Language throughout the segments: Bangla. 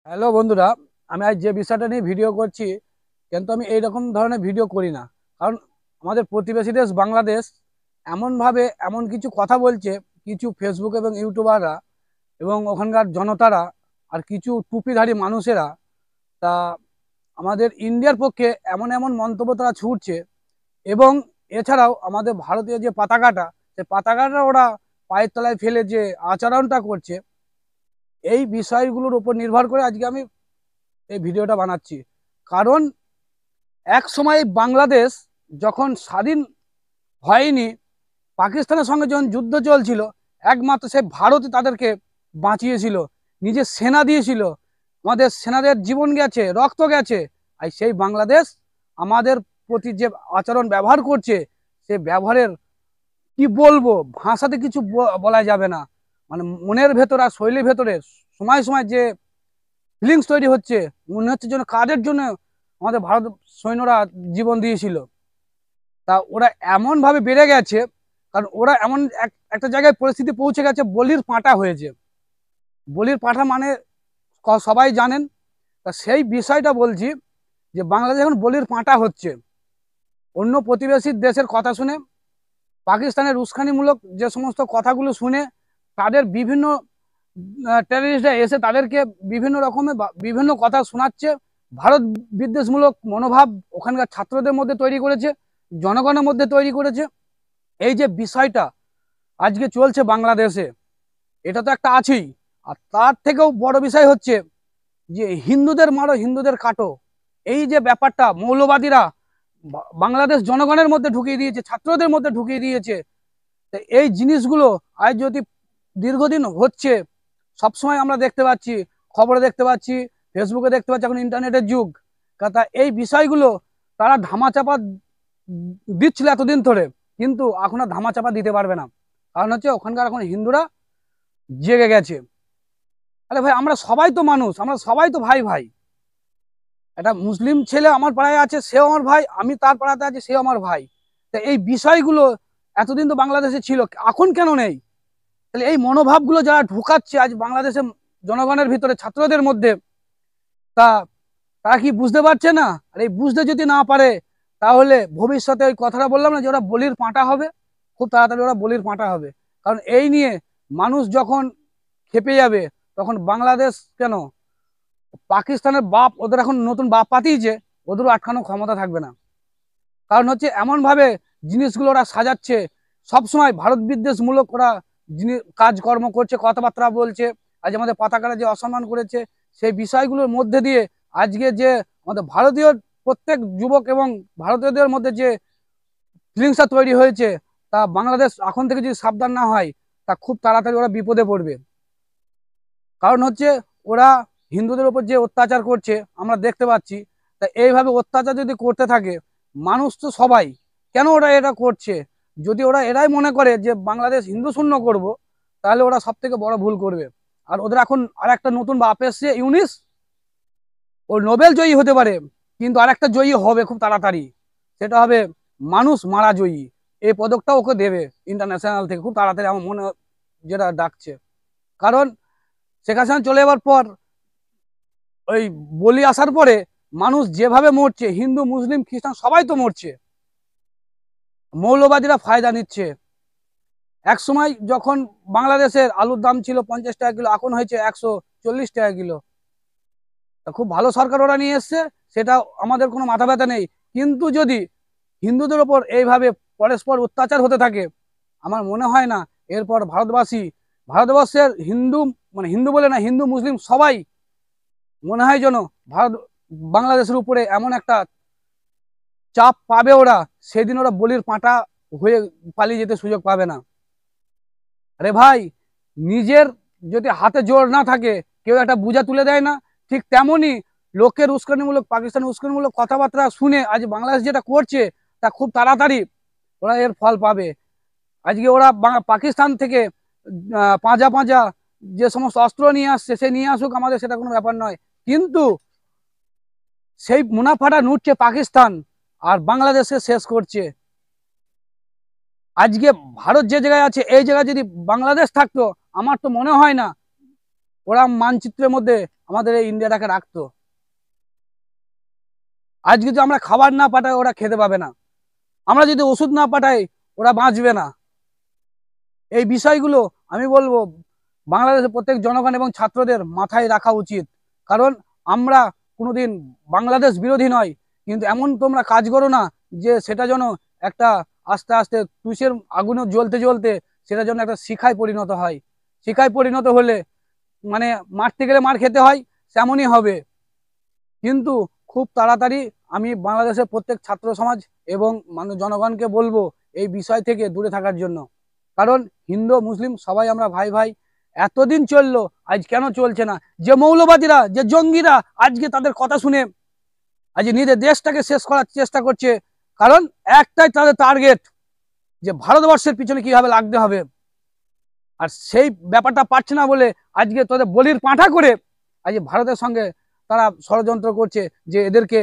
হ্যালো বন্ধুরা, আমি আজ যে বিষয়টা নিয়ে ভিডিও করছি, কিন্তু আমি এইরকম ধরনের ভিডিও করি না। কারণ আমাদের প্রতিবেশী দেশ বাংলাদেশ এমনভাবে এমন কিছু কথা বলছে, কিছু ফেসবুক এবং ইউটিউবাররা এবং ওখানকার জনতারা আর কিছু টুপিধারী মানুষেরা, তা আমাদের ইন্ডিয়ার পক্ষে এমন এমন মন্তব্য তারা ছুটছে। এবং এছাড়াও আমাদের ভারতীয় যে পতাকাটা, সে পতাকাটা ওরা পায়ের তলায় ফেলে যে আচরণটা করছে, এই বিষয়গুলোর উপর নির্ভর করে আজকে আমি এই ভিডিওটা বানাচ্ছি। কারণ এক সময় বাংলাদেশ যখন স্বাধীন হয়নি, পাকিস্তানের সঙ্গে যখন যুদ্ধ চলছিল, একমাত্র সে ভারতই তাদেরকে বাঁচিয়েছিল, নিজের সেনা দিয়েছিল। আমাদের সেনাদের জীবন গেছে, রক্ত গেছে। আর সেই বাংলাদেশ আমাদের প্রতি যে আচরণ ব্যবহার করছে, সে ব্যবহারের কি বলবো, ভাষাতে কিছু বলা যাবে না। মানে মনের ভেতর আর শৈলীর ভেতরে সময় সময় যে ফিলিংস তৈরি হচ্ছে, মনে হচ্ছে যেন কাদের জন্য আমাদের ভারত সৈন্যরা জীবন দিয়েছিল। তা ওরা এমন ভাবে বেড়ে গেছে, কারণ ওরা এমন একটা জায়গায় পরিস্থিতি পৌঁছে গেছে, বলির পাঁঠা হয়েছে। বলির পাঁঠা মানে সবাই জানেন। তা সেই বিষয়টা বলছি, যে বাংলাদেশ এখন বলির পাঁঠা হচ্ছে। অন্য প্রতিবেশী দেশের কথা শুনে, পাকিস্তানের উস্কানিমূলক যে সমস্ত কথাগুলো শুনে, তাদের বিভিন্ন টেররিস্টরা এসে তাদেরকে বিভিন্ন রকমের বিভিন্ন কথা শোনাচ্ছে। ভারত বিদ্বেষমূলক মনোভাব ওখানকার ছাত্রদের মধ্যে তৈরি করেছে, জনগণের মধ্যে তৈরি করেছে। এই যে বিষয়টা আজকে চলছে বাংলাদেশে, এটা তো একটা আছেই। আর তার থেকেও বড় বিষয় হচ্ছে যে হিন্দুদের মারো, হিন্দুদের কাটো, এই যে ব্যাপারটা মৌলবাদীরা বাংলাদেশ জনগণের মধ্যে ঢুকিয়ে দিয়েছে, ছাত্রদের মধ্যে ঢুকিয়ে দিয়েছে। এই জিনিসগুলো আজ যদি দীর্ঘদিন হচ্ছে, সবসময় আমরা দেখতে পাচ্ছি, খবরে দেখতে পাচ্ছি, ফেসবুকে দেখতে পাচ্ছি, এখন ইন্টারনেটের যুগ। তা এই বিষয়গুলো তারা ধামাচাপা দিচ্ছিল এতদিন ধরে, কিন্তু এখন আর ধামাচাপা দিতে পারবে না। কারণ হচ্ছে ওখানকার এখন হিন্দুরা জেগে গেছে। আরে ভাই, আমরা সবাই তো মানুষ, আমরা সবাই তো ভাই ভাই। একটা মুসলিম ছেলে আমার পাড়ায় আছে, সেও আমার ভাই, আমি তার পাড়াতে আছি, সেও আমার ভাই। তা এই বিষয়গুলো এতদিন তো বাংলাদেশে ছিল, এখন কেন নেই? তাহলে এই মনোভাবগুলো যারা ঢুকাচ্ছে আজ বাংলাদেশের জনগণের ভিতরে, ছাত্রদের মধ্যে, তা তারা কি বুঝতে পারছে না? আর এই বুঝতে যদি না পারে, তাহলে ভবিষ্যতে ওই কথাটা বললাম না, যে ওরা বলির পাঁঠা হবে। খুব তাড়াতাড়ি ওরা বলির পাঁঠা হবে। কারণ এই নিয়ে মানুষ যখন খেপে যাবে, তখন বাংলাদেশ কেন, পাকিস্তানের বাপ ওদের এখন নতুন বাপ পাতিয়েছে, ওদেরও আটকানোর ক্ষমতা থাকবে না। কারণ হচ্ছে এমন ভাবে জিনিসগুলো ওরা সাজাচ্ছে, সবসময় ভারত বিদ্বেষমূলক ওরা কাজকর্ম করছে, কথাবার্তা বলছে। আজ আমাদের পতাকাটা যে অসম্মান করেছে, সেই বিষয়গুলোর মধ্যে দিয়ে আজকে যে আমাদের ভারতীয় প্রত্যেক যুবক এবং ভারতীয়দের মধ্যে যে ফিলিংসটা তৈরি হয়েছে, তা বাংলাদেশ এখন থেকে যদি সাবধান না হয়, তা খুব তাড়াতাড়ি ওরা বিপদে পড়বে। কারণ হচ্ছে ওরা হিন্দুদের উপর যে অত্যাচার করছে আমরা দেখতে পাচ্ছি। তা এইভাবে অত্যাচার যদি করতে থাকে, মানুষ তো সবাই, কেন ওরা এটা করছে? যদি ওরা এরাই মনে করে যে বাংলাদেশ হিন্দু শূন্য করব, তাহলে ওরা সব থেকে বড় ভুল করবে। আর ওদের এখন আর একটা নতুন বাপ এসছে, ইউনিস। ও নোবেল জয়ী হতে পারে, কিন্তু আর একটা জয়ী হবে খুব তাড়াতাড়ি। সেটা হবে মানুষ মারা জয়ী। এই পদকটা ওকে দেবে ইন্টারন্যাশনাল থেকে খুব তাড়াতাড়ি, আমার মনে যেটা ডাকছে। কারণ শেখ হাসিনা চলে যাওয়ার পর, ওই বলি আসার পরে মানুষ যেভাবে মরছে, হিন্দু মুসলিম খ্রিস্টান সবাই তো মরছে। মৌলবাদীরা ফায়দা নিচ্ছে। এক সময় যখন বাংলাদেশের আলুর দাম ছিল 50 টাকা কিলো, এখন হয়েছে 140 টাকা কিলো। খুব ভালো সরকার ওরা নিয়ে এসছে, সেটা আমাদের কোনো মাথা ব্যথা নেই। কিন্তু যদি হিন্দুদের ওপর এইভাবে পরস্পর অত্যাচার হতে থাকে, আমার মনে হয় না এরপর ভারতবর্ষের হিন্দু, মানে হিন্দু বলে না, হিন্দু মুসলিম সবাই মনে হয় যেন ভারত বাংলাদেশের উপরে এমন একটা চাপ পাবে ওরা, সেদিন ওরা বলির পাঁঠা হয়ে পালিয়ে যেতে সুযোগ পাবে না। আরে ভাই, নিজের যদি হাতে জোর না থাকে, কেউ একটা বোঝা তুলে দেয় না। ঠিক তেমনই লোকের উস্কানিমূলক, পাকিস্তানের উস্কানিমূলক কথাবার্তা শুনে আজ বাংলাদেশ যেটা করছে, তা খুব তাড়াতাড়ি ওরা এর ফল পাবে। আজকে ওরা পাকিস্তান থেকে পাঁজা পাঁজা যে সমস্ত অস্ত্র নিয়ে আসছে, সে নিয়ে আসুক, আমাদের সেটা কোনো ব্যাপার নয়। কিন্তু সেই মুনাফাটা নুটছে পাকিস্তান, আর বাংলাদেশকে শেষ করছে। আজকে ভারত যে জায়গায় আছে, এই জায়গায় যদি বাংলাদেশ থাকতো, আমার তো মনে হয় না ওরা মানচিত্রের মধ্যে আমাদের এই ইন্ডিয়াটাকে রাখতো। আজকে যদি আমরা খাবার না পাঠাই ওরা খেতে পাবে না, আমরা যদি ওষুধ না পাঠাই ওরা বাঁচবে না। এই বিষয়গুলো আমি বলবো বাংলাদেশের প্রত্যেক জনগণ এবং ছাত্রদের মাথায় রাখা উচিত। কারণ আমরা কোনোদিন বাংলাদেশ বিরোধী নয়, কিন্তু এমন তোমরা কাজ করো না যে সেটা যেন একটা আস্তে আস্তে তুষের আগুনে জ্বলতে জ্বলতে সেটা যেন একটা শিখায় পরিণত হয়। শিখায় পরিণত হলে মানে মারতে গেলে মার খেতে হয়, তেমনই হবে। কিন্তু খুব তাড়াতাড়ি আমি বাংলাদেশের প্রত্যেক ছাত্র সমাজ এবং মানুষ জনগণকে বলবো এই বিষয় থেকে দূরে থাকার জন্য। কারণ হিন্দু মুসলিম সবাই আমরা ভাই ভাই, এতদিন চললো, আজ কেন চলছে না? যে মৌলবাদীরা, যে জঙ্গিরা আজকে তাদের কথা শুনে আজ নিজের দেশটাকে শেষ করার চেষ্টা করছে, কারণ একটাই তাদের টার্গেট যে ভারতবর্ষের পিছনে কিভাবে লাগতে হবে। আর সেই ব্যাপারটা পাচ্ছে না বলে আজকে তাদের বলির পাঁঠা করে আজ ভারতের সঙ্গে তারা ষড়যন্ত্র করছে যে এদেরকে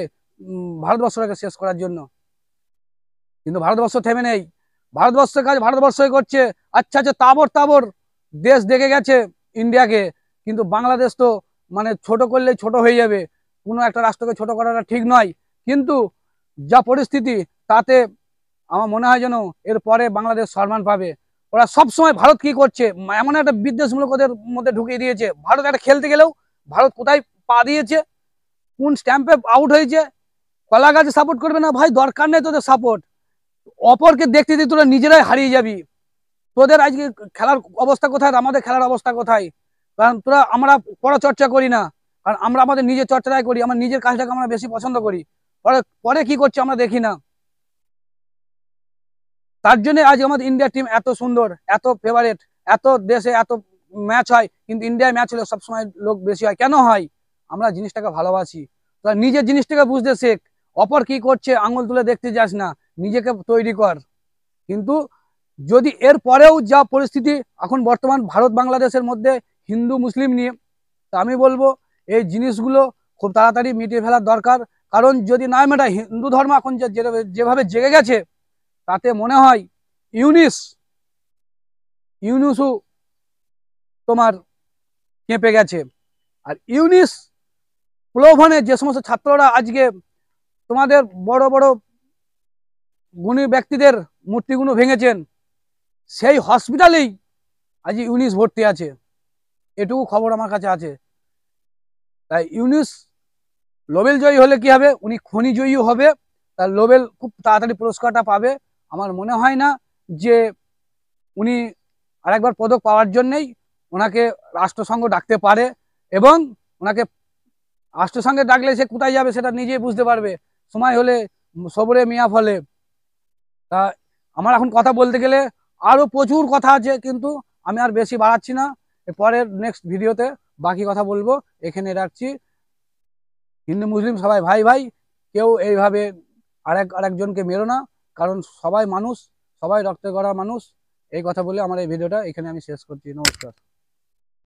ভারতবর্ষটাকে শেষ করার জন্য। কিন্তু ভারতবর্ষ থেমে নেই, ভারতবর্ষের কাজ ভারতবর্ষই করছে। আচ্ছা আচ্ছা, তাবর তাবর দেশ দেখে গেছে ইন্ডিয়াকে, কিন্তু বাংলাদেশ তো মানে ছোট করলেই ছোট হয়ে যাবে। কোনো একটা রাষ্ট্রকে ছোট করাটা ঠিক নয়, কিন্তু যা পরিস্থিতি তাতে আমার মনে হয় যেন এরপরে বাংলাদেশ সম্মান পাবে। ওরা সবসময় ভারত কি করছে এমন একটা বিদ্বেষমূলক ওদের মধ্যে ঢুকিয়ে দিয়েছে। ভারত একটা খেলতে গেলেও ভারত কোথায় পা দিয়েছে, কোন স্ট্যাম্পে আউট হয়েছে, কলা গাছে সাপোর্ট করবে না ভাই, দরকার নেই তোদের সাপোর্ট। অপরকে দেখতে দিয়ে তোরা নিজেরাই হারিয়ে যাবি। তোদের আজকে খেলার অবস্থা কোথায়, আমাদের খেলার অবস্থা কোথায়? কারণ তোরা আমরা পড়া চর্চা করি না, কারণ আমরা আমাদের নিজের চর্চাটাই করি, আমার নিজের কাজটাকে আমরা বেশি পছন্দ করি। পরে পরে কি করছে আমরা দেখি না। তার জন্য আজ আমাদের ইন্ডিয়া টিম এত সুন্দর, এত ফেভারেট। এত দেশে এত ম্যাচ হয়, কিন্তু ইন্ডিয়ায় ম্যাচ হলে সবসময় লোক বেশি হয়। কেন হয়? আমরা জিনিসটাকে ভালোবাসি। তো নিজের জিনিসটাকে বুঝতে শেখ, অপর কি করছে আঙুল তুলে দেখতে যাস না, নিজেকে তৈরি কর। কিন্তু যদি এর পরেও যা পরিস্থিতি এখন বর্তমান ভারত বাংলাদেশের মধ্যে হিন্দু মুসলিম নিয়ে, তা আমি বলবো এই জিনিসগুলো খুব তাড়াতাড়ি মিটিয়ে ফেলার দরকার। কারণ যদি না মেটায়, হিন্দু ধর্ম এখন যেভাবে জেগে গেছে, তাতে মনে হয় ইউনুসও তোমার কেঁপে গেছে। আর ইউনিস প্রলোভনে যে সমস্ত ছাত্ররা আজকে তোমাদের বড় বড় গুণী ব্যক্তিদের মূর্তিগুলো ভেঙেছেন, সেই হসপিটালেই আজ ইউনিস ভর্তি আছে, এটুকু খবর আমার কাছে আছে। তাই ইউনিস নোবেল জয়ী হলে কি হবে, উনি খনি জয়ী হবে, তার নোবেল খুব তাড়াতাড়ি পুরস্কারটা পাবে। আমার মনে হয় না যে উনি আরেকবার পদক পাওয়ার জন্যই ওনাকে রাষ্ট্রসংঘ ডাকতে পারে, এবং ওনাকে রাষ্ট্রসংঘে ডাকলে সে কোথায় যাবে সেটা নিজেই বুঝতে পারবে। সময় হলে সবরে মিয়া ফলে। তা আমার এখন কথা বলতে গেলে আরো প্রচুর কথা আছে, কিন্তু আমি আর বেশি বাড়াচ্ছি না। পরের নেক্সট ভিডিওতে বাকি কথা বলবো, এখানে রাখছি। হিন্দু মুসলিম সবাই ভাই ভাই, কেউ এইভাবে আরেকজনকে মেরো না, কারণ সবাই মানুষ, সবাই রক্তে গড়া মানুষ। এই কথা বলে আমার এই ভিডিওটা এখানে আমি শেষ করছি। নমস্কার।